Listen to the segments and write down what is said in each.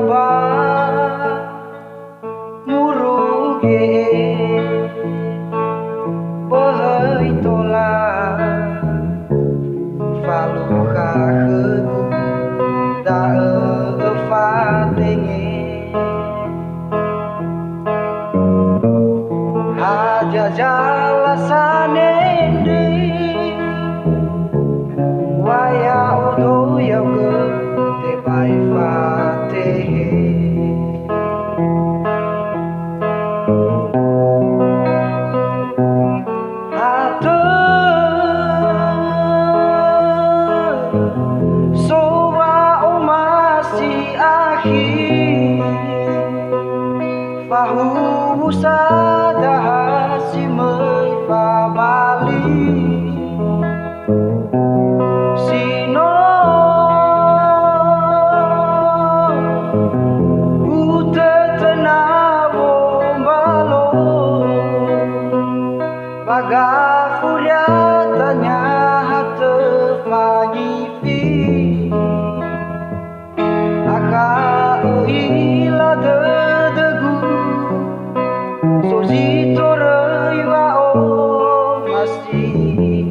ba muruge behei tola faluha hegu da fatenge haja jalasane de waya udo yoga te bai fatehe Fahu sadah si mei fa bali sino ute tenabo balo baga furiatanya hateu fagifi aka ila de Sojito reuiwa o masih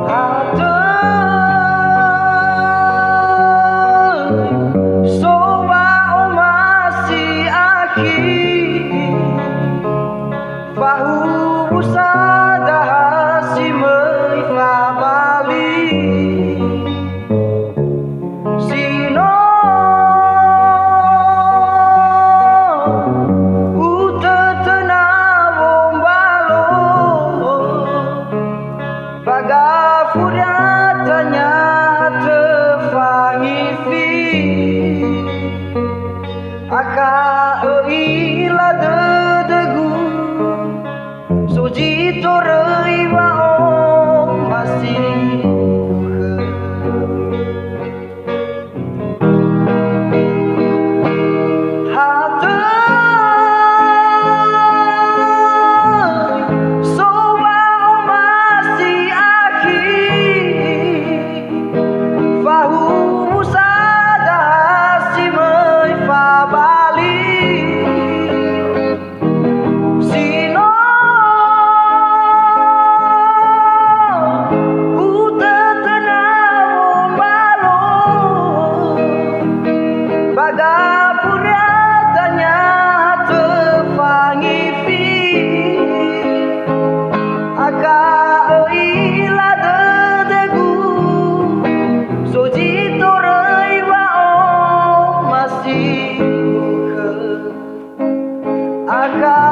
HATÖI soba o masih akhir fahu sadah si mei fa bali baga furiatanya tefangifi aka ila dedegu sojito reuiwa o masih Aka